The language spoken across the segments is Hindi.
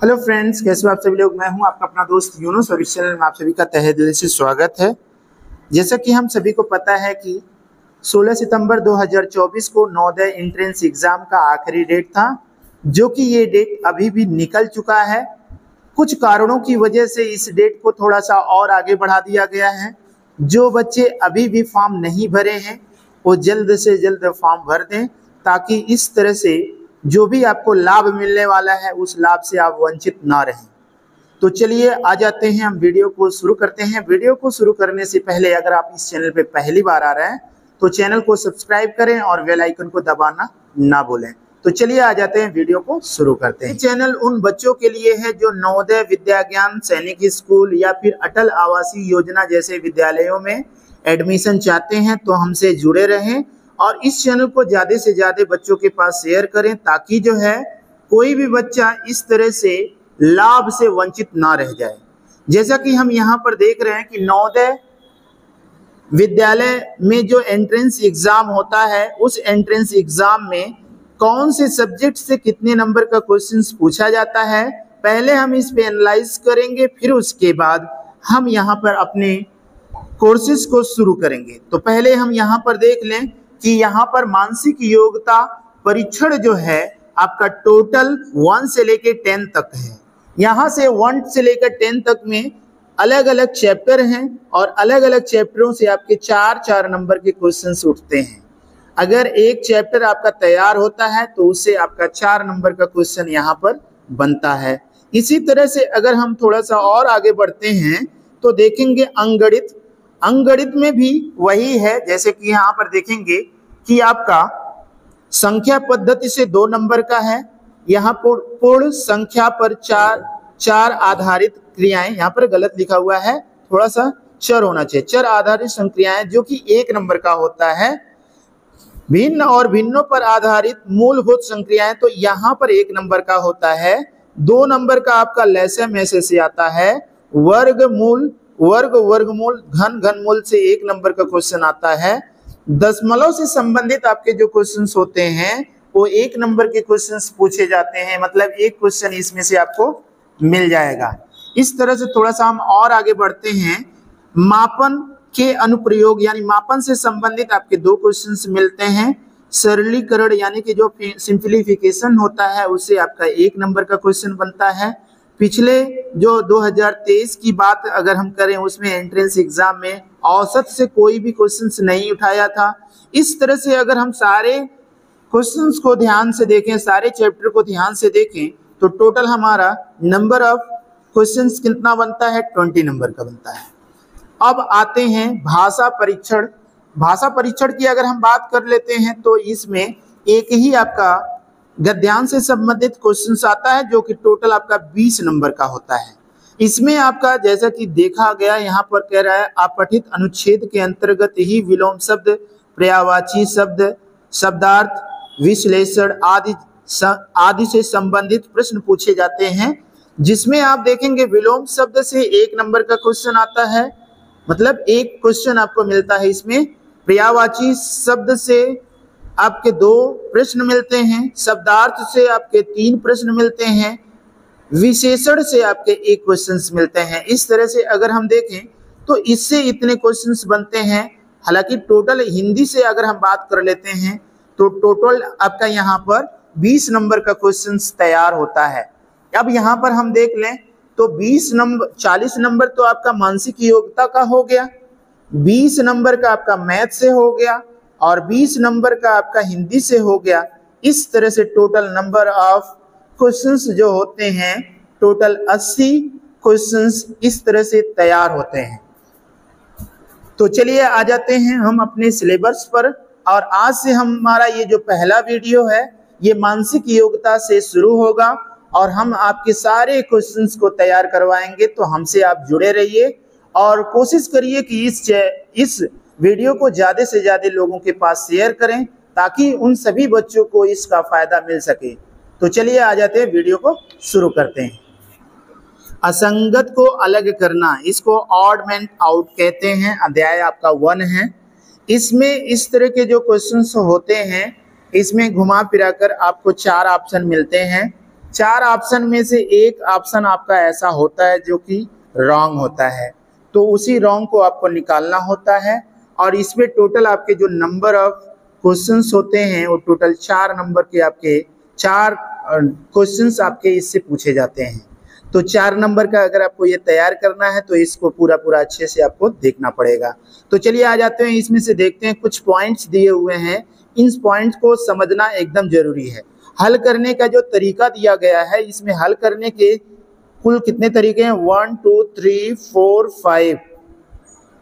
हेलो फ्रेंड्स, कैसे हो आप सभी लोग। मैं हूं आपका अपना दोस्त यूनुस और इस चैनल में आप सभी का तहे दिल से स्वागत है। जैसा कि हम सभी को पता है कि 16 सितंबर 2024 को नवोदय एंट्रेंस एग्जाम का आखिरी डेट था, जो कि ये डेट अभी भी निकल चुका है। कुछ कारणों की वजह से इस डेट को थोड़ा सा और आगे बढ़ा दिया गया है। जो बच्चे अभी भी फॉर्म नहीं भरे हैं वो जल्द से जल्द फॉर्म भर दें, ताकि इस तरह से जो भी आपको लाभ मिलने वाला है उस लाभ से आप वंचित ना रहें। तो चलिए आ जाते हैं, हम वीडियो को शुरू करते हैं। वीडियो को शुरू करने से पहले अगर आप इस चैनल पे पहली बार आ रहे हैं तो चैनल को सब्सक्राइब करें और बेल आइकन को दबाना ना भूलें। तो चलिए आ जाते हैं, वीडियो को शुरू करते हैं। ये चैनल उन बच्चों के लिए है जो नवोदय विद्या ज्ञान सैनिक स्कूल या फिर अटल आवासीय योजना जैसे विद्यालयों में एडमिशन चाहते हैं, तो हमसे जुड़े रहें और इस चैनल को ज़्यादा से ज़्यादा बच्चों के पास शेयर करें, ताकि जो है कोई भी बच्चा इस तरह से लाभ से वंचित ना रह जाए। जैसा कि हम यहाँ पर देख रहे हैं कि नवोदय विद्यालय में जो एंट्रेंस एग्जाम होता है, उस एंट्रेंस एग्जाम में कौन से सब्जेक्ट से कितने नंबर का क्वेश्चंस पूछा जाता है, पहले हम इस पे एनालाइज करेंगे, फिर उसके बाद हम यहाँ पर अपने कोर्सेज को शुरू करेंगे। तो पहले हम यहाँ पर देख लें कि यहाँ पर मानसिक योग्यता परीक्षण जो है आपका टोटल 1 से लेकर 10 तक है। यहाँ से 1 से लेकर 10 तक में अलग अलग चैप्टर हैं और अलग अलग चैप्टरों से आपके 4-4 नंबर के क्वेश्चंस उठते हैं। अगर एक चैप्टर आपका तैयार होता है तो उससे आपका 4 नंबर का क्वेश्चन यहाँ पर बनता है। इसी तरह से अगर हम थोड़ा सा और आगे बढ़ते हैं तो देखेंगे अंकगणित। अंकगणित में भी वही है, जैसे कि यहाँ पर देखेंगे कि आपका संख्या पद्धति से 2 नंबर का है। यहाँ पूर्ण संख्या पर चार आधारित क्रियाएं, यहाँ पर गलत लिखा हुआ है, थोड़ा सा चर होना चाहिए, चर आधारित संक्रियाएं, जो कि 1 नंबर का होता है। भिन्न और भिन्नों पर आधारित मूलभूत संक्रियाएं, तो यहाँ पर 1 नंबर का होता है। 2 नंबर का आपका लैसम ऐसे से आता है। वर्गमूल, वर्गमूल, घनमूल से 1 नंबर का क्वेश्चन आता है। दशमलव से संबंधित आपके जो क्वेश्चंस होते हैं वो 1 नंबर के क्वेश्चंस पूछे जाते हैं, मतलब एक क्वेश्चन इसमें से आपको मिल जाएगा। इस तरह से थोड़ा सा हम और आगे बढ़ते हैं। मापन के अनुप्रयोग यानी मापन से संबंधित आपके 2 क्वेश्चंस मिलते हैं। सरलीकरण यानी कि जो सिंप्लीफिकेशन होता है उससे आपका 1 नंबर का क्वेश्चन बनता है। पिछले जो 2023 की बात अगर हम करें, उसमें एंट्रेंस एग्जाम में औसत से कोई भी क्वेश्चंस नहीं उठाया था। इस तरह से अगर हम सारे क्वेश्चंस को ध्यान से देखें, सारे चैप्टर को ध्यान से देखें, तो टोटल हमारा नंबर ऑफ क्वेश्चंस कितना बनता है, 20 नंबर का बनता है। अब आते हैं भाषा परीक्षण। भाषा परीक्षण की अगर हम बात कर लेते हैं तो इसमें एक ही आपका गद्यांश से संबंधित क्वेश्चंस आता है, जो कि टोटल आपका 20 नंबर का होता है। इसमें आपका जैसा कि देखा गया, यहाँ पर कह रहा है अपठित अनुच्छेद के अंतर्गत ही विलोम शब्द, पर्यायवाची शब्द, शब्दार्थ विश्लेषण आदि से संबंधित प्रश्न पूछे जाते हैं, जिसमें आप देखेंगे विलोम शब्द से 1 नंबर का क्वेश्चन आता है, मतलब एक क्वेश्चन आपको मिलता है इसमें। पर्यायवाची शब्द से आपके 2 प्रश्न मिलते हैं। शब्दार्थ से आपके 3 प्रश्न मिलते हैं। विशेषण से आपके 1 क्वेश्चंस मिलते हैं। इस तरह से अगर हम देखें तो इससे इतने क्वेश्चंस बनते हैं। हालांकि टोटल हिंदी से अगर हम बात कर लेते हैं तो टोटल आपका यहाँ पर 20 नंबर का क्वेश्चंस तैयार होता है। अब यहाँ पर हम देख लें तो 40 नंबर तो आपका मानसिक योग्यता का हो गया, 20 नंबर का आपका मैथ से हो गया और 20 नंबर का आपका हिंदी से हो गया। इस तरह से टोटल नंबर ऑफ क्वेश्चंस जो होते हैं, टोटल 80 क्वेश्चंस इस तरह से तैयार होते हैं। तो चलिए आ जाते हैं हम अपने सिलेबस पर, और आज से हमारा ये जो पहला वीडियो है ये मानसिक योग्यता से शुरू होगा और हम आपके सारे क्वेश्चंस को तैयार करवाएंगे। तो हमसे आप जुड़े रहिए और कोशिश करिए कि इस वीडियो को ज़्यादा से ज़्यादा लोगों के पास शेयर करें, ताकि उन सभी बच्चों को इसका फायदा मिल सके। तो चलिए आ जाते हैं, वीडियो को शुरू करते हैं। असंगत को अलग करना, इसको ऑड मैन आउट कहते हैं। अध्याय आपका 1 है। इसमें इस तरह के जो क्वेश्चंस होते हैं, इसमें घुमा फिरा कर आपको 4 ऑप्शन मिलते हैं। 4 ऑप्शन में से एक ऑप्शन आपका ऐसा होता है जो कि रॉन्ग होता है, तो उसी रॉन्ग को आपको निकालना होता है। और इसमें टोटल आपके जो नंबर ऑफ क्वेश्चंस होते हैं वो टोटल 4 नंबर के आपके 4 क्वेश्चंस आपके इससे पूछे जाते हैं। तो 4 नंबर का अगर आपको ये तैयार करना है तो इसको पूरा अच्छे से आपको देखना पड़ेगा। तो चलिए आ जाते हैं, इसमें से देखते हैं कुछ पॉइंट्स दिए हुए हैं, इन पॉइंट्स को समझना एकदम जरूरी है। हल करने का जो तरीका दिया गया है, इसमें हल करने के कुल कितने तरीके हैं, 1 2 3 4 5,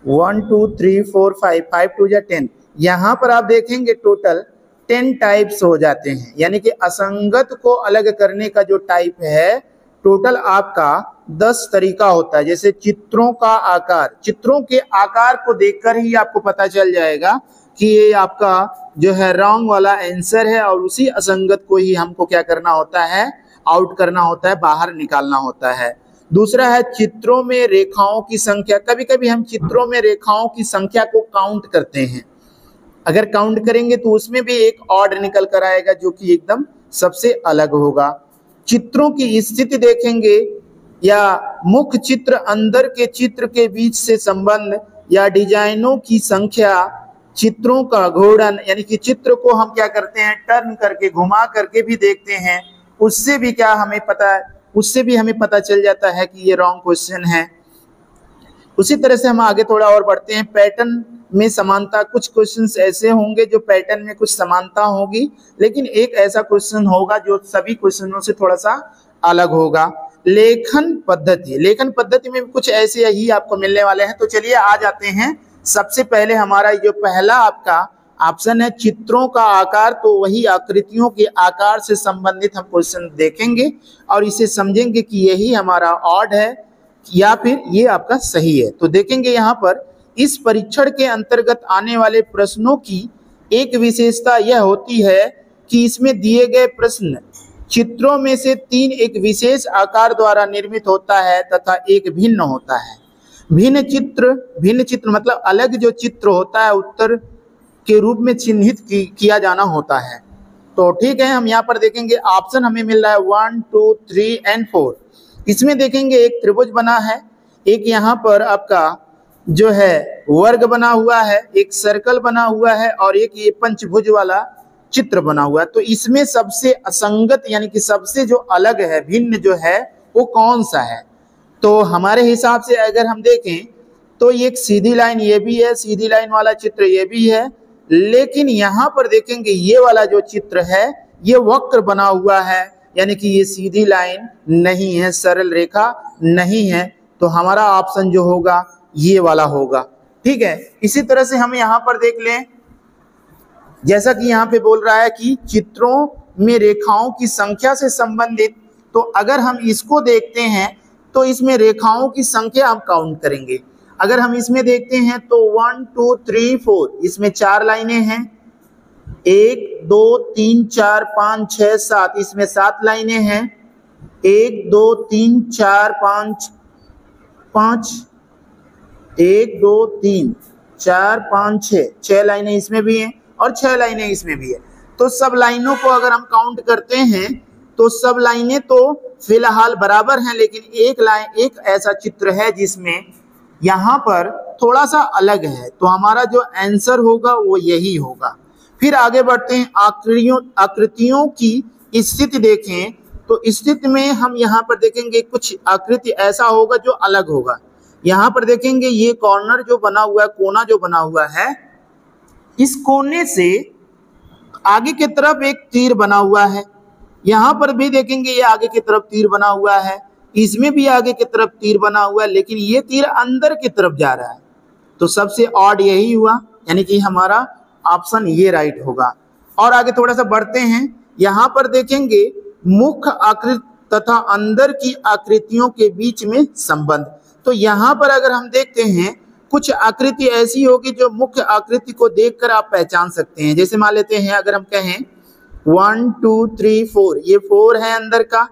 1 2 3 4 5, 5 2 या 10। यहाँ पर आप देखेंगे टोटल 10 टाइप्स हो जाते हैं, यानी कि असंगत को अलग करने का जो टाइप है टोटल आपका 10 तरीका होता है। जैसे चित्रों का आकार, चित्रों के आकार को देखकर ही आपको पता चल जाएगा कि ये आपका जो है रॉन्ग वाला आंसर है, और उसी असंगत को ही हमको क्या करना होता है, आउट करना होता है, बाहर निकालना होता है। दूसरा है चित्रों में रेखाओं की संख्या। कभी कभी हम चित्रों में रेखाओं की संख्या को काउंट करते हैं, अगर काउंट करेंगे तो उसमें भी एक ऑड निकल कर आएगा जो कि एकदम सबसे अलग होगा। चित्रों की स्थिति देखेंगे, या मुख्य चित्र अंदर के चित्र के बीच से संबंध, या डिजाइनों की संख्या, चित्रों का घूर्णन, यानी कि चित्र को हम क्या करते हैं, टर्न करके घुमा करके भी देखते हैं, उससे भी क्या हमें पता, उससे भी हमें पता चल जाता है कि ये रॉन्ग क्वेश्चन है। उसी तरह से हम आगे थोड़ा और बढ़ते हैं। पैटर्न में समानता, कुछ क्वेश्चंस ऐसे होंगे जो पैटर्न में कुछ समानता होगी, लेकिन एक ऐसा क्वेश्चन होगा जो सभी क्वेश्चनों से थोड़ा सा अलग होगा। लेखन पद्धति, लेखन पद्धति में कुछ ऐसे ही आपको मिलने वाले हैं। तो चलिए आ जाते हैं। सबसे पहले हमारा जो पहला आपका ऑप्शन है चित्रों का आकार, तो वही आकृतियों के आकार से संबंधित हम क्वेश्चन देखेंगे और इसे समझेंगे कि यही हमारा ऑड है या फिर ये आपका सही है। तो देखेंगे यहाँ पर, इस परीक्षण के अंतर्गत आने वाले प्रश्नों की एक विशेषता यह होती है कि इसमें दिए गए प्रश्न चित्रों में से 3 एक विशेष आकार द्वारा निर्मित होता है तथा एक भिन्न होता है। भिन्न चित्र मतलब अलग जो चित्र होता है उत्तर के रूप में चिन्हित किया जाना होता है। तो ठीक है, हम यहाँ पर देखेंगे ऑप्शन हमें मिल रहा है 1 2 3 एंड 4। इसमें देखेंगे एक त्रिभुज बना है, एक यहाँ पर आपका जो है वर्ग बना हुआ है, एक सर्कल बना हुआ है और एक ये पंचभुज वाला चित्र बना हुआ है। तो इसमें सबसे असंगत यानी कि सबसे जो अलग है, भिन्न जो है वो कौन सा है? तो हमारे हिसाब से अगर हम देखें तो ये एक सीधी लाइन ये भी है, सीधी लाइन वाला चित्र ये भी है, लेकिन यहाँ पर देखेंगे ये वाला जो चित्र है ये वक्र बना हुआ है, यानी कि ये सीधी लाइन नहीं है, सरल रेखा नहीं है। तो हमारा ऑप्शन जो होगा ये वाला होगा। ठीक है, इसी तरह से हम यहाँ पर देख लें, जैसा कि यहाँ पे बोल रहा है कि चित्रों में रेखाओं की संख्या से संबंधित, तो अगर हम इसको देखते हैं तो इसमें रेखाओं की संख्या हम काउंट करेंगे। अगर हम इसमें देखते हैं तो 1 2 3 4, इसमें 4 लाइनें हैं, 1 2 3 4 5 6 7, इसमें 7 लाइनें हैं, 1 2 3 4 5 5, 1 2 3 4 5 6, 6 लाइनें इसमें भी हैं और 6 लाइनें इसमें भी है। तो सब लाइनों को अगर हम काउंट करते हैं तो सब लाइनें तो फिलहाल बराबर हैं, लेकिन एक ऐसा चित्र है जिसमें यहाँ पर थोड़ा सा अलग है। तो हमारा जो आंसर होगा वो यही होगा। फिर आगे बढ़ते हैं, आकृतियों की स्थिति देखें तो स्थिति में हम यहाँ पर देखेंगे कुछ आकृति ऐसा होगा जो अलग होगा। यहाँ पर देखेंगे ये कॉर्नर जो बना हुआ है, कोना जो बना हुआ है, इस कोने से आगे की तरफ एक तीर बना हुआ है। यहाँ पर भी देखेंगे ये आगे की तरफ तीर बना हुआ है, इसमें भी आगे की तरफ तीर बना हुआ है, लेकिन ये तीर अंदर की तरफ जा रहा है। तो सबसे ऑड यही हुआ, यानी कि हमारा ऑप्शन ये राइट होगा। और आगे थोड़ा सा बढ़ते हैं, यहाँ पर देखेंगे मुख्य आकृति तथा अंदर की आकृतियों के बीच में संबंध। तो यहाँ पर अगर हम देखते हैं कुछ आकृति ऐसी होगी जो मुख्य आकृति को देखकर आप पहचान सकते हैं। जैसे मान लेते हैं अगर हम कहें 1 2 3 4, ये 4 है अंदर का,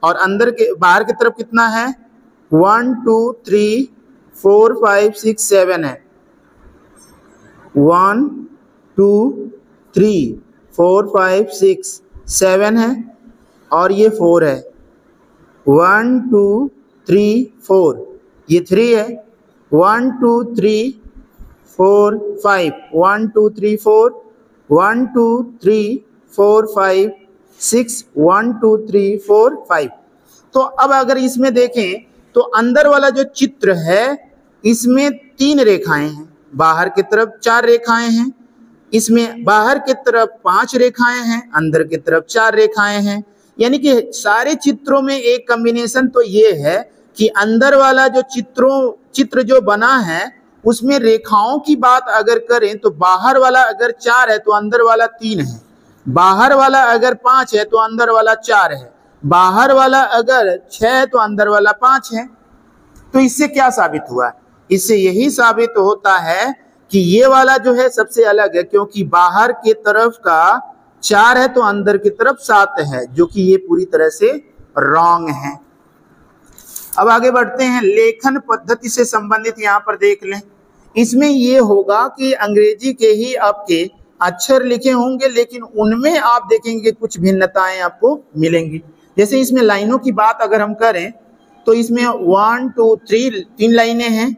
और अंदर के बाहर की तरफ कितना है 1 2 3 4 5 6 7 है, 1 2 3 4 5 6 7 है। और ये 4 है। 1 2 3 4, ये 3 है। 1 2 3 4 5, 1 2 3 4, 1 2 3 4 5 6, 1 2 3 4 5। तो अब अगर इसमें देखें तो अंदर वाला जो चित्र है इसमें 3 रेखाएं हैं, बाहर की तरफ 4 रेखाएं हैं, इसमें बाहर की तरफ 5 रेखाएं हैं, अंदर की तरफ 4 रेखाएं हैं। यानी कि सारे चित्रों में एक कॉम्बिनेशन तो ये है कि अंदर वाला जो चित्र जो बना है उसमें रेखाओं की बात अगर करें तो बाहर वाला अगर 4 है तो अंदर वाला 3 है, बाहर वाला अगर 5 है तो अंदर वाला 4 है, बाहर वाला अगर 6 है तो अंदर वाला 5 है। तो इससे क्या साबित हुआ? इससे यही साबित होता है कि ये वाला जो है सबसे अलग है, क्योंकि बाहर के तरफ का 4 है तो अंदर की तरफ 7 है, जो कि ये पूरी तरह से रॉन्ग है। अब आगे बढ़ते हैं, लेखन पद्धति से संबंधित यहाँ पर देख लें। इसमें ये होगा कि अंग्रेजी के ही आपके अक्षर लिखे होंगे, लेकिन उनमें आप देखेंगे कुछ भिन्नताएं आपको मिलेंगी। जैसे इसमें लाइनों की बात अगर हम करें तो इसमें 1 2 3 3 लाइनें हैं,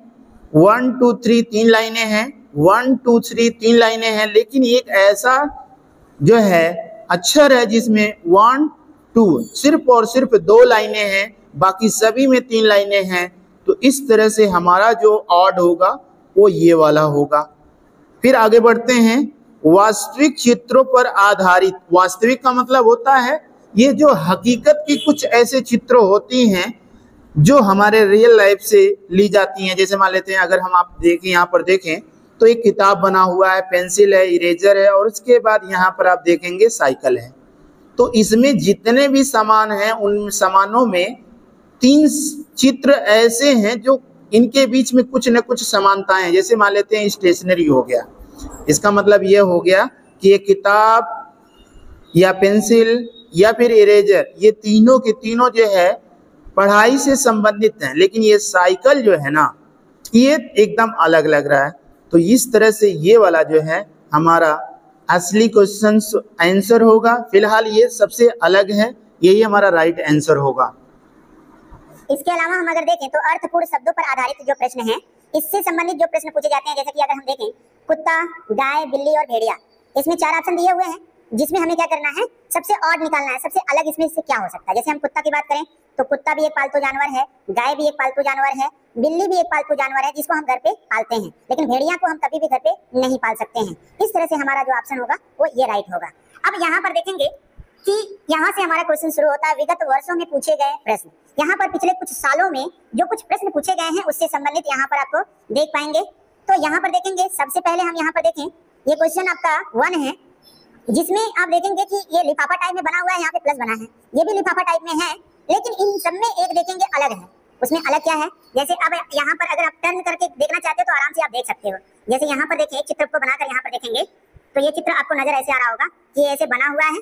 1 2 3 3 लाइनें हैं, 1 2 3 3 लाइनें हैं, लेकिन एक ऐसा जो है अक्षर है जिसमें 1 2 सिर्फ और सिर्फ 2 लाइनें हैं, बाकी सभी में 3 लाइनें हैं। तो इस तरह से हमारा जो ऑड होगा वो ये वाला होगा। फिर आगे बढ़ते हैं, वास्तविक चित्रों पर आधारित। वास्तविक का मतलब होता है ये जो हकीकत की कुछ ऐसे चित्र होती हैं जो हमारे रियल लाइफ से ली जाती हैं। जैसे मान लेते हैं अगर हम आप देखें, यहाँ पर देखें तो एक किताब बना हुआ है, पेंसिल है, इरेजर है, और उसके बाद यहाँ पर आप देखेंगे साइकिल है। तो इसमें जितने भी सामान हैं उन सामानों में 3 चित्र ऐसे हैं जो इनके बीच में कुछ न कुछ समानताएं हैं। जैसे मान लेते हैं स्टेशनरी हो गया, इसका मतलब ये हो गया कि एक किताब या पेंसिल या फिर इरेजर, ये तीनों के तीनों जो है पढ़ाई से संबंधित हैं, लेकिन ये साइकिल जो है ना ये एकदम अलग लग रहा है। तो इस तरह से ये वाला जो है हमारा असली क्वेश्चन आंसर होगा। फिलहाल ये सबसे अलग है, यही हमारा राइट आंसर होगा। इसके अलावा हम अगर देखें तो अर्थपूर्ण शब्दों पर आधारित जो प्रश्न हैं, इससे संबंधित जो प्रश्न पूछे जाते हैं, जैसे कि अगर हम देखें कुत्ता, गाय, बिल्ली और भेड़िया, इसमें 4 ऑप्शन दिए हुए हैं जिसमें हमें क्या करना है, सबसे ऑड निकालना है, सबसे अलग इसमें से क्या हो सकता है। जैसे हम कुत्ता की बात करें तो कुत्ता भी एक पालतू जानवर है, गाय भी एक पालतू जानवर है, बिल्ली भी एक पालतू जानवर है जिसको हम घर पे पालते हैं, लेकिन भेड़िया को हम कभी भी घर पे नहीं पाल सकते हैं। इस तरह से हमारा जो ऑप्शन होगा वो ये राइट होगा। अब यहाँ पर देखेंगे कि यहाँ से हमारा क्वेश्चन शुरू होता है विगत वर्षों में पूछे गए प्रश्न। यहाँ पर पिछले कुछ सालों में जो कुछ प्रश्न पूछे गए हैं उससे संबंधित यहाँ पर आपको देख पाएंगे। तो यहाँ पर देखेंगे सबसे पहले हम यहाँ पर देखें, ये क्वेश्चन आपका 1 है, जिसमें आप देखेंगे कि ये लिफाफा टाइप में बना हुआ है, यहाँ पे प्लस बना है, ये भी लिफाफा टाइप में है, लेकिन इन सब में एक देखेंगे अलग है। उसमें अलग क्या है, जैसे अब यहाँ पर अगर आप टर्न करके देखना चाहते हो तो आराम से आप देख सकते हो। जैसे यहाँ पर देखिए, चित्र को बनाकर यहाँ पर देखेंगे तो ये चित्र आपको नजर ऐसे आ रहा होगा कि ऐसे बना हुआ है,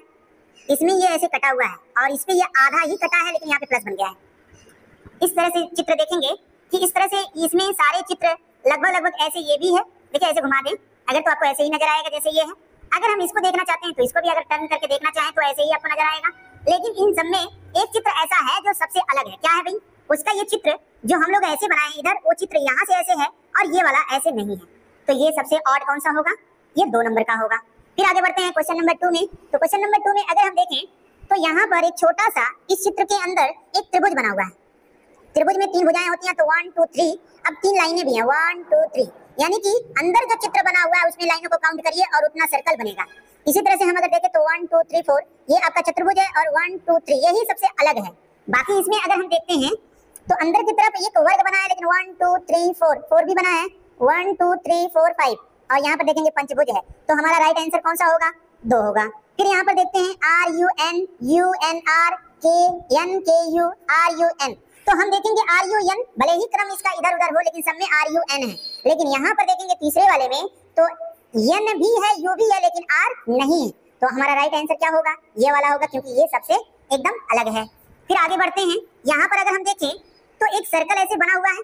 इसमें ये ऐसे कटा हुआ है और इस पे ये आधा ही कटा है, लेकिन यहाँ पे प्लस बन गया है। इस तरह से चित्र देखेंगे कि इस तरह से इसमें सारे चित्र लगभग ऐसे ये भी है, देखिए ऐसे घुमा दें अगर तो आपको ऐसे ही नजर आएगा जैसे ये है। अगर हम इसको देखना चाहते हैं तो इसको भी अगर टर्न करके देखना चाहें तो ऐसे ही आपको नजर आएगा। लेकिन इन सब में एक चित्र ऐसा है जो सबसे अलग है। क्या है भाई? उसका ये चित्र जो हम लोग ऐसे बनाए इधर, वो चित्र यहाँ से ऐसे है और ये वाला ऐसे नहीं है। तो ये सबसे ऑड कौन सा होगा? ये 2 नंबर का होगा। फिर आगे बढ़ते हैं क्वेश्चन नंबर 2 में। तो क्वेश्चन नंबर 2 में अगर हम देखें तो यहाँ पर एक छोटा सा इस चित्र के अंदर एक त्रिभुज बना हुआ है। त्रिभुज में 3 भुजाएं होती हैं, तो 1 2 3, अब 3 लाइनें भी हैं, 1 2 3, यानी कि अंदर जो चित्र बना हुआ है उसमें लाइनों को काउंट करिए और उतना सर्कल बनेगा। इसी तरह से हम अगर देखें तो 1 2 3 4 ये आपका चतुर्भुज है और 1 2 3 यही सबसे अलग है। बाकी इसमें अगर हम देखते हैं तो अंदर की तरफ एक वर्ग बना है, लेकिन 1 2 3 4 भी बना है, 1 2 3 4 5, और यहाँ पर देखेंगे पंचभुज है। तो हमारा राइट आंसर कौन सा होगा? 2 होगा। फिर यहाँ पर देखते हैं RUN तो हम देखेंगे RUN, भले ही क्रम इसका इधर उधर हो लेकिन सब में RUN है। लेकिन यहाँ पर देखेंगे तीसरे वाले में तो N भी है, U भी है, लेकिन R नहीं है। तो हमारा राइट आंसर क्या होगा? ये वाला होगा, क्योंकि ये सबसे एकदम अलग है। फिर आगे बढ़ते हैं, यहाँ पर अगर हम देखें तो एक सर्कल ऐसे बना हुआ है,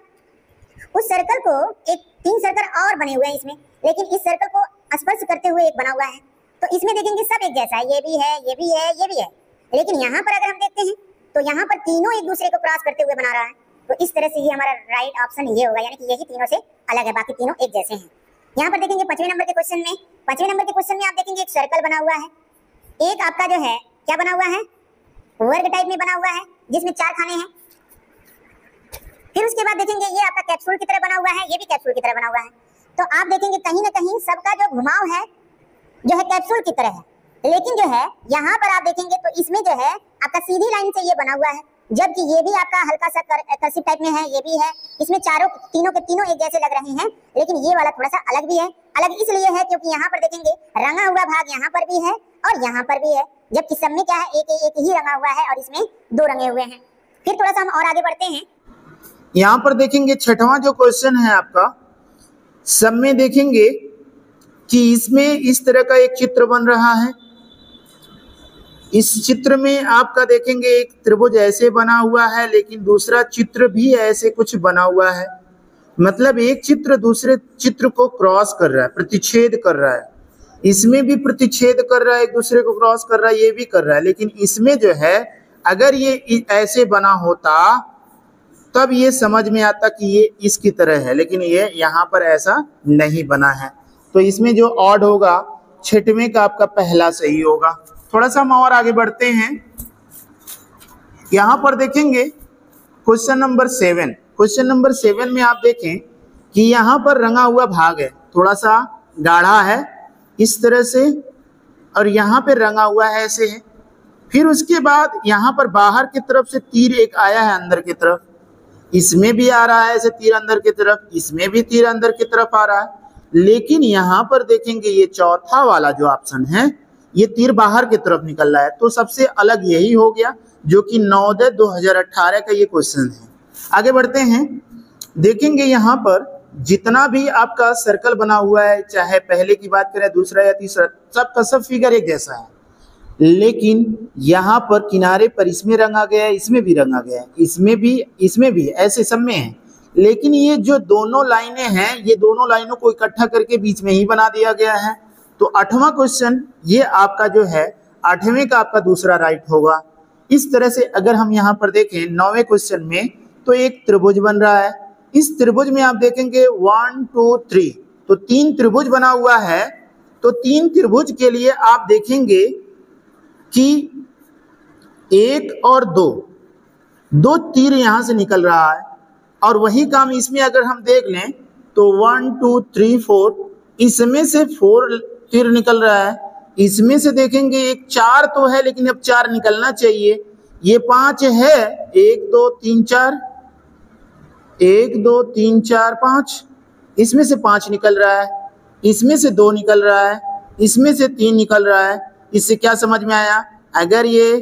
उस सर्कल को एक 3 सर्कल और बने हुए हैं इसमें, लेकिन इस सर्कल को स्पर्श करते हुए एक बना हुआ है। तो इसमें देखेंगे सब एक जैसा है, ये भी है, ये भी है, ये भी है। लेकिन यहाँ पर अगर हम देखते हैं तो यहाँ पर तीनों एक दूसरे को क्रॉस करते हुए बना रहा है, तो इस तरह से ये हमारा राइट ऑप्शन ये होगा, यानी कि यही तीनों से अलग है, बाकी तीनों एक जैसे हैं। यहाँ पर देखेंगे 5वें नंबर के क्वेश्चन में आप देखेंगे एक सर्कल बना हुआ है, एक आपका जो है क्या बना हुआ है, वर्ग टाइप में बना हुआ है जिसमें 4 खाने हैं। फिर उसके बाद देखेंगे ये आपका कैप्सूल की तरह बना हुआ है, ये भी कैप्सूल की तरह बना हुआ है। तो आप देखेंगे कहीं ना कहीं सबका जो घुमाव है जो है कैप्सूल की तरह है, लेकिन जो है यहाँ पर आप देखेंगे तो इसमें जो है आपका सीधी लाइन से ये बना हुआ है, जबकि ये भी आपका हल्का सा कर्सिव टाइप में है, ये भी है। इसमें तीनों के तीनों एक जैसे लग रहे हैं, लेकिन ये वाला थोड़ा सा अलग भी है। अलग इसलिए है क्योंकि यहाँ पर देखेंगे रंगा हुआ भाग यहाँ पर भी है और यहाँ पर भी है, जबकि सब में क्या है एक ही रंगा हुआ है और इसमें 2 रंगे हुए हैं। फिर थोड़ा सा हम और आगे बढ़ते हैं। यहाँ पर देखेंगे 6वां जो क्वेश्चन है आपका, सब में देखेंगे कि इसमें इस तरह का एक चित्र बन रहा है। इस चित्र में आपका देखेंगे एक त्रिभुज ऐसे बना हुआ है, लेकिन दूसरा चित्र भी ऐसे कुछ बना हुआ है। मतलब एक चित्र दूसरे चित्र को क्रॉस कर रहा है, प्रतिच्छेद कर रहा है। इसमें भी प्रतिच्छेद कर रहा है, एक दूसरे को क्रॉस कर रहा है, ये भी कर रहा है। लेकिन इसमें जो है अगर ये ऐसे बना होता तब ये समझ में आता कि ये इसकी तरह है, लेकिन ये यहाँ पर ऐसा नहीं बना है। तो इसमें जो ऑड होगा 6वें का आपका पहला सही होगा। थोड़ा सा हम और आगे बढ़ते हैं। यहाँ पर देखेंगे क्वेश्चन नंबर 7। क्वेश्चन नंबर 7 में आप देखें कि यहाँ पर रंगा हुआ भाग है, थोड़ा सा गाढ़ा है इस तरह से, और यहाँ पे रंगा हुआ है ऐसे है। फिर उसके बाद यहाँ पर बाहर की तरफ से तीर एक आया है अंदर की तरफ, इसमें भी आ रहा है ऐसे तीर अंदर की तरफ, इसमें भी तीर अंदर की तरफ आ रहा है। लेकिन यहाँ पर देखेंगे ये चौथा वाला जो ऑप्शन है, ये तीर बाहर की तरफ निकल रहा है। तो सबसे अलग यही हो गया, जो कि 9/2018 का ये क्वेश्चन है। आगे बढ़ते हैं। देखेंगे यहाँ पर जितना भी आपका सर्कल बना हुआ है, चाहे पहले की बात करें, दूसरा या तीसरा, सबका सब फिगर एक जैसा है। लेकिन यहाँ पर किनारे पर इसमें रंगा गया है, इसमें भी रंगा गया है, इसमें भी ऐसे सब में है। लेकिन ये जो दोनों लाइनें हैं, ये दोनों लाइनों को इकट्ठा करके बीच में ही बना दिया गया है। तो 8वां क्वेश्चन ये आपका जो है 8वें का आपका दूसरा राइट होगा। इस तरह से अगर हम यहाँ पर देखें 9वें क्वेश्चन में, तो एक त्रिभुज बन रहा है। इस त्रिभुज में आप देखेंगे 1 2 3, तो 3 त्रिभुज बना हुआ है। तो 3 त्रिभुज के लिए आप देखेंगे कि 1 और 2 तीर यहाँ से निकल रहा है, और वही काम इसमें अगर हम देख लें तो 1 2 3 4, इसमें से 4 तीर निकल रहा है। इसमें से देखेंगे एक 4 तो है, लेकिन अब 4 निकलना चाहिए। ये 5 है, 1 2 3 4, 1 2 3 4 5, इसमें से 5 निकल रहा है, इसमें से 2 निकल रहा है, इसमें से 3 निकल रहा है। इससे क्या समझ में आया? अगर ये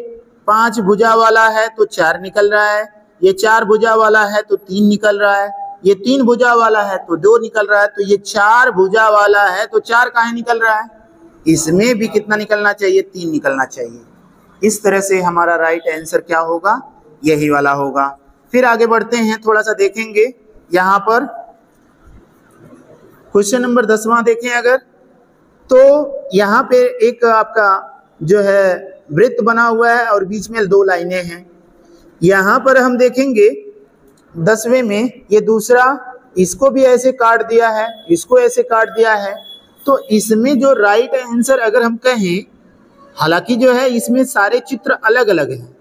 5 भुजा वाला है तो 4 निकल रहा है, ये 4 भुजा वाला है तो 3 निकल रहा है, ये 3 भुजा वाला है तो 2 निकल रहा है। तो ये 4 भुजा वाला है तो 4 काहे निकल रहा है? इसमें भी कितना निकलना चाहिए? 3 निकलना चाहिए। इस तरह से हमारा राइट आंसर क्या होगा? यही वाला होगा। फिर आगे बढ़ते हैं, थोड़ा सा देखेंगे। यहाँ पर क्वेश्चन नंबर 10वां देखें अगर, तो यहाँ पे एक आपका जो है वृत्त बना हुआ है और बीच में 2 लाइनें हैं। यहाँ पर हम देखेंगे 10वें में ये दूसरा, इसको भी ऐसे काट दिया है, इसको ऐसे काट दिया है। तो इसमें जो राइट आंसर अगर हम कहें, हालांकि जो है इसमें सारे चित्र अलग अलग हैं,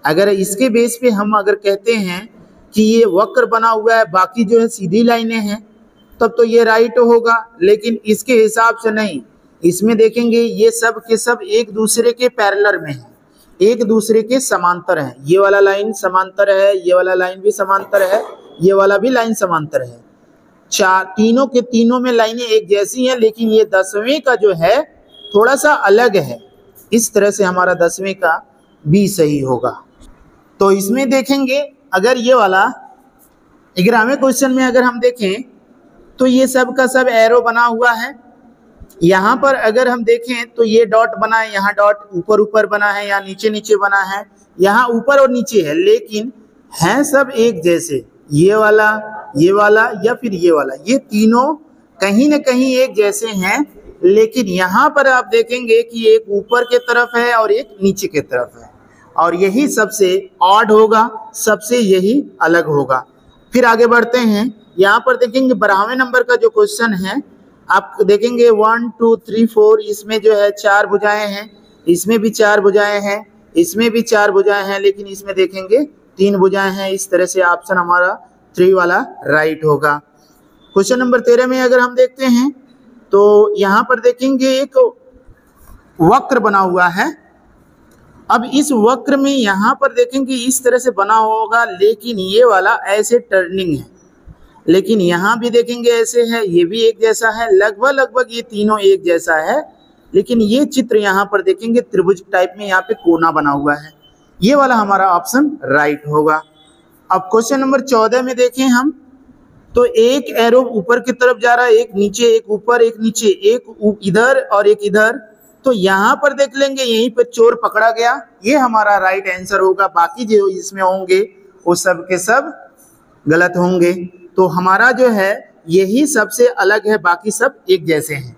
अगर इसके बेस पे हम अगर कहते हैं कि ये वक्र बना हुआ है, बाकी जो है सीधी लाइनें हैं, तब तो ये राइट होगा। लेकिन इसके हिसाब से नहीं, इसमें देखेंगे ये सब के सब एक दूसरे के पैरेलल में है, एक दूसरे के समांतर है। ये वाला लाइन समांतर है, ये वाला लाइन भी समांतर है, ये वाला भी लाइन समांतर है। तीनों के तीनों में लाइनें एक जैसी हैं, लेकिन ये 10वें का जो है थोड़ा सा अलग है। इस तरह से हमारा 10वें का भी सही होगा। तो इसमें देखेंगे अगर ये वाला 11वें क्वेश्चन में अगर हम देखें, तो ये सब का सब एरो बना हुआ है। यहाँ पर अगर हम देखें तो ये डॉट बना है, यहाँ डॉट ऊपर ऊपर बना है, यहाँ नीचे नीचे बना है, यहाँ ऊपर और नीचे है, लेकिन हैं सब एक जैसे। ये वाला या फिर ये वाला, ये तीनों कहीं न कहीं एक जैसे हैं। लेकिन यहाँ पर आप देखेंगे कि एक ऊपर के तरफ है और एक नीचे के तरफ है। और यही सबसे ऑड होगा, सबसे यही अलग होगा। फिर आगे बढ़ते हैं, यहाँ पर देखेंगे 12वें नंबर का जो क्वेश्चन है, आप देखेंगे 1 2 3 4, इसमें जो है 4 भुजाएं हैं, इसमें भी 4 भुजाएं हैं, इसमें भी 4 भुजाएं हैं, लेकिन इसमें देखेंगे 3 भुजाएं हैं। इस तरह से ऑप्शन हमारा 3 वाला राइट होगा। क्वेश्चन नंबर 13 में अगर हम देखते हैं तो यहाँ पर देखेंगे एक वक्र बना हुआ है। अब इस वक्र में यहाँ पर देखेंगे इस तरह से बना होगा, लेकिन ये वाला ऐसे टर्निंग है, लेकिन यहाँ भी देखेंगे ऐसे है, ये भी एक जैसा है, लगभग ये तीनों एक जैसा है, लेकिन ये चित्र यहाँ पर देखेंगे त्रिभुज टाइप में यहाँ पे कोना बना हुआ है। ये वाला हमारा ऑप्शन राइट होगा। अब क्वेश्चन नंबर 14 में देखें हम, तो एक एरो ऊपर की तरफ जा रहा है, एक नीचे, एक ऊपर, एक नीचे, एक इधर और एक इधर। तो यहाँ पर देख लेंगे यहीं पर चोर पकड़ा गया, ये हमारा राइट आंसर होगा। बाकी जो इसमें होंगे वो सब के सब गलत होंगे। तो हमारा जो है यही सबसे अलग है, बाकी सब एक जैसे हैं।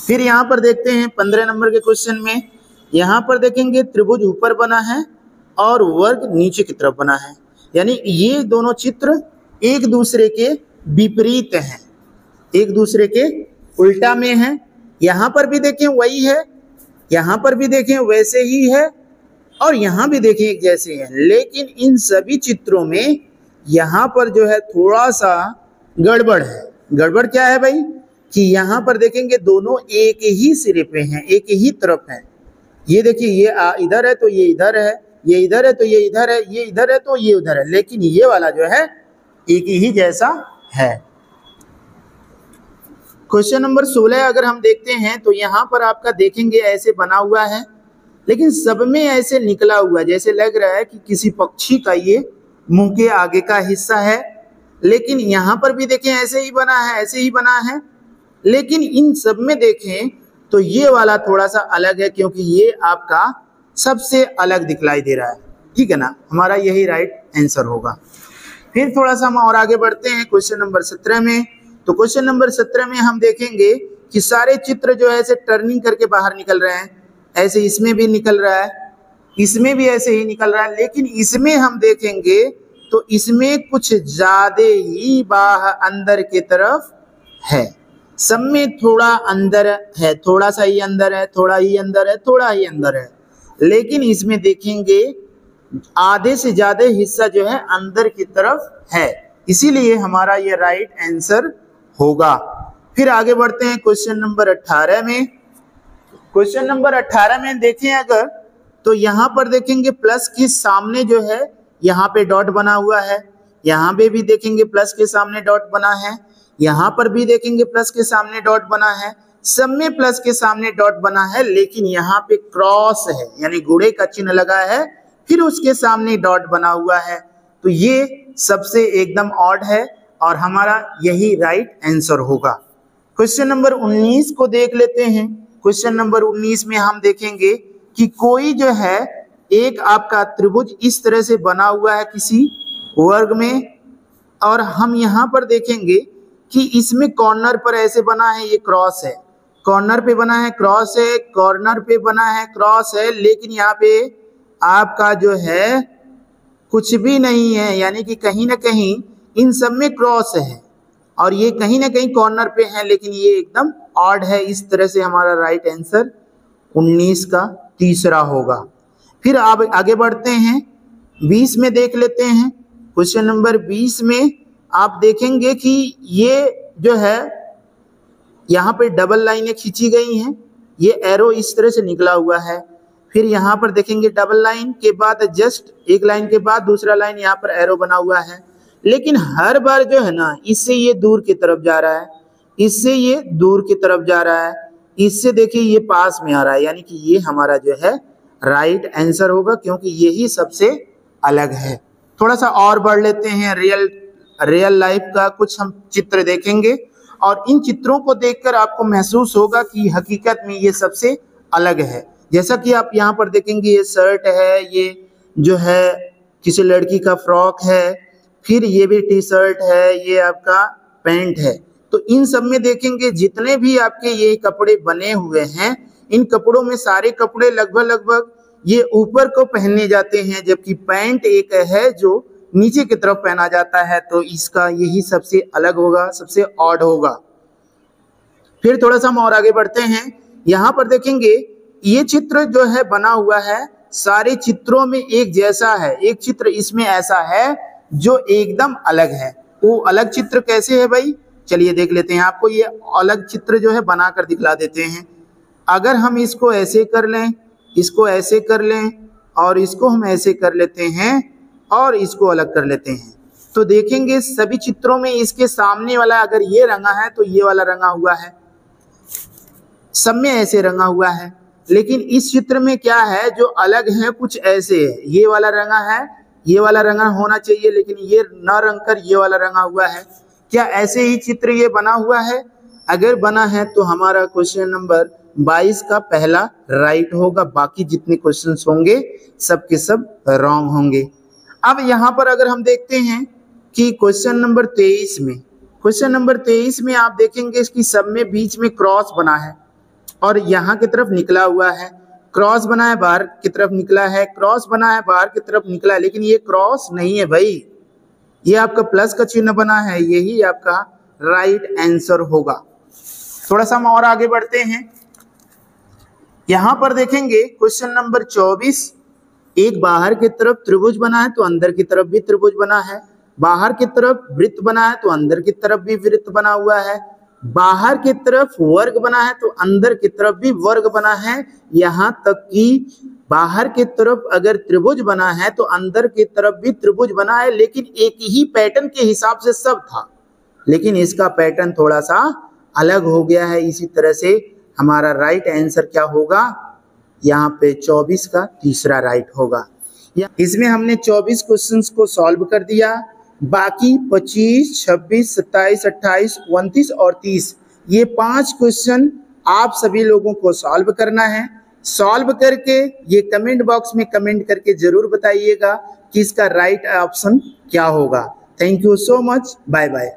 फिर यहाँ पर देखते हैं 15 नंबर के क्वेश्चन में, यहाँ पर देखेंगे त्रिभुज ऊपर बना है और वर्ग नीचे की तरफ बना है, यानी ये दोनों चित्र एक दूसरे के विपरीत हैं, एक दूसरे के उल्टा में हैं। यहाँ पर भी देखें वही है, यहाँ पर भी देखें वैसे ही है, और यहाँ भी देखें एक जैसे हैं, लेकिन इन सभी चित्रों में यहाँ पर जो है थोड़ा सा गड़बड़ है। गड़बड़ क्या है भाई, कि यहाँ पर देखेंगे दोनों एक ही सिरे पे हैं, एक ही तरफ हैं। ये देखिए, ये इधर है तो ये इधर है, ये इधर है तो ये इधर है, ये इधर है तो ये उधर है, लेकिन ये वाला जो है एक ही जैसा है। क्वेश्चन नंबर 16 अगर हम देखते हैं तो यहाँ पर आपका देखेंगे ऐसे बना हुआ है, लेकिन सब में ऐसे निकला हुआ, जैसे लग रहा है कि किसी पक्षी का ये मुंह के आगे का हिस्सा है। लेकिन यहाँ पर भी देखें ऐसे ही बना है, ऐसे ही बना है, लेकिन इन सब में देखें तो ये वाला थोड़ा सा अलग है, क्योंकि ये आपका सबसे अलग दिखलाई दे रहा है। ठीक है ना, हमारा यही राइट आंसर होगा। फिर थोड़ा सा हम और आगे बढ़ते हैं क्वेश्चन नंबर 17 में। तो क्वेश्चन नंबर 17 में हम देखेंगे कि सारे चित्र जो है ऐसे टर्निंग करके बाहर निकल रहे हैं, ऐसे इसमें भी निकल रहा है, इसमें भी ऐसे ही निकल रहा है, लेकिन इसमें हम देखेंगे तो इसमें कुछ ज्यादा ही बाहर अंदर की तरफ है, सब में थोड़ा अंदर है, थोड़ा सा ही अंदर है, थोड़ा ही अंदर है, थोड़ा ही अंदर है, लेकिन इसमें देखेंगे आधे से ज्यादा हिस्सा जो है अंदर की तरफ है, इसीलिए हमारा ये राइट आंसर होगा। फिर आगे बढ़ते हैं क्वेश्चन नंबर 18 में। क्वेश्चन नंबर 18 में देखें अगर, तो यहाँ पर देखेंगे प्लस के सामने जो है यहाँ पे डॉट बना हुआ है, यहाँ पे भी देखेंगे प्लस के सामने डॉट बना है, यहाँ पर भी देखेंगे प्लस के सामने डॉट बना है, सब में प्लस के सामने डॉट बना है, लेकिन यहाँ पे क्रॉस है, यानी घोड़े का चिन्ह लगा है, फिर उसके सामने डॉट बना हुआ है। तो ये सबसे एकदम ऑड है और हमारा यही राइट आंसर होगा। क्वेश्चन नंबर 19 को देख लेते हैं। क्वेश्चन नंबर 19 में हम देखेंगे कि कोई जो है एक आपका त्रिभुज इस तरह से बना हुआ है किसी वर्ग में, और हम यहाँ पर देखेंगे कि इसमें कॉर्नर पर ऐसे बना है, ये क्रॉस है, कॉर्नर पे बना है क्रॉस है, कॉर्नर पे बना है क्रॉस है, लेकिन यहाँ पे आपका जो है कुछ भी नहीं है, यानी कि कहीं ना कहीं इन सब में क्रॉस है और ये कहीं ना कहीं कॉर्नर पे है, लेकिन ये एकदम ऑड है। इस तरह से हमारा राइट आंसर 19 का तीसरा होगा। फिर आप आगे बढ़ते हैं, 20 में देख लेते हैं। क्वेश्चन नंबर 20 में आप देखेंगे कि ये जो है यहाँ पे डबल लाइनें खींची गई हैं, ये एरो इस तरह से निकला हुआ है। फिर यहाँ पर देखेंगे डबल लाइन के बाद जस्ट एक लाइन के बाद दूसरा लाइन यहाँ पर एरो बना हुआ है, लेकिन हर बार जो है ना इससे ये दूर की तरफ जा रहा है, इससे ये दूर की तरफ जा रहा है, इससे देखिए ये पास में आ रहा है, यानी कि ये हमारा जो है राइट आंसर होगा, क्योंकि यही सबसे अलग है। थोड़ा सा और बढ़ लेते हैं, रियल लाइफ का कुछ हम चित्र देखेंगे और इन चित्रों को देखकर आपको महसूस होगा कि हकीकत में ये सबसे अलग है। जैसा कि आप यहाँ पर देखेंगे ये शर्ट है, ये जो है किसी लड़की का फ्रॉक है, फिर ये भी टी शर्ट है, ये आपका पैंट है। तो इन सब में देखेंगे जितने भी आपके ये कपड़े बने हुए हैं, इन कपड़ों में सारे कपड़े लगभग ये ऊपर को पहनने जाते हैं, जबकि पैंट एक है जो नीचे की तरफ पहना जाता है। तो इसका यही सबसे अलग होगा, सबसे ऑड होगा। फिर थोड़ा सा हम और आगे बढ़ते हैं। यहाँ पर देखेंगे ये चित्र जो है बना हुआ है, सारे चित्रों में एक जैसा है। एक चित्र इसमें ऐसा है जो एकदम अलग है। वो अलग चित्र कैसे है भाई, चलिए देख लेते हैं। आपको ये अलग चित्र जो है बनाकर दिखला देते हैं। अगर हम इसको ऐसे कर लें, इसको ऐसे कर लें और इसको हम ऐसे कर लेते हैं और इसको अलग कर लेते हैं, तो देखेंगे सभी चित्रों में इसके सामने वाला अगर ये रंगा है तो ये वाला रंगा हुआ है, सब में ऐसे रंगा हुआ है। लेकिन इस चित्र में क्या है जो अलग है, कुछ ऐसे है। ये वाला रंगा है, ये वाला रंगा होना चाहिए, लेकिन ये न रंग कर ये वाला रंगा हुआ है। क्या ऐसे ही चित्र ये बना हुआ है? अगर बना है तो हमारा क्वेश्चन नंबर 22 का पहला राइट होगा। बाकी जितने क्वेश्चंस होंगे सब के सब रॉन्ग होंगे। अब यहाँ पर अगर हम देखते हैं कि क्वेश्चन नंबर 23 में, क्वेश्चन नंबर 23 में आप देखेंगे इसकी सब में बीच में क्रॉस बना है और यहाँ की तरफ निकला हुआ है। क्रॉस बना है, बाहर की तरफ निकला है, क्रॉस बना है, बाहर की तरफ निकला है, लेकिन ये क्रॉस नहीं है भाई, ये आपका प्लस का चिन्ह बना है। यही आपका राइट आंसर होगा। थोड़ा सा हम और आगे बढ़ते हैं। यहां पर देखेंगे क्वेश्चन नंबर 24, एक बाहर की तरफ त्रिभुज बना है तो अंदर की तरफ भी त्रिभुज बना है। बाहर की तरफ वृत्त बना है तो अंदर की तरफ भी वृत्त बना हुआ है। बाहर की तरफ वर्ग बना है तो अंदर की तरफ भी वर्ग बना है। यहाँ तक कि बाहर की तरफ अगर त्रिभुज बना है तो अंदर की तरफ भी त्रिभुज बना है, लेकिन एक ही पैटर्न के हिसाब से सब था, लेकिन इसका पैटर्न थोड़ा सा अलग हो गया है। इसी तरह से हमारा राइट आंसर क्या होगा, यहाँ पे 24 का तीसरा राइट होगा। इसमें हमने 24 क्वेश्चंस को सॉल्व कर दिया। बाकी 25, 26, 27, 28, 29 और 30 ये 5 क्वेश्चन आप सभी लोगों को सॉल्व करना है। सॉल्व करके ये कमेंट बॉक्स में कमेंट करके जरूर बताइएगा कि इसका राइट ऑप्शन क्या होगा। Thank you so much, bye bye.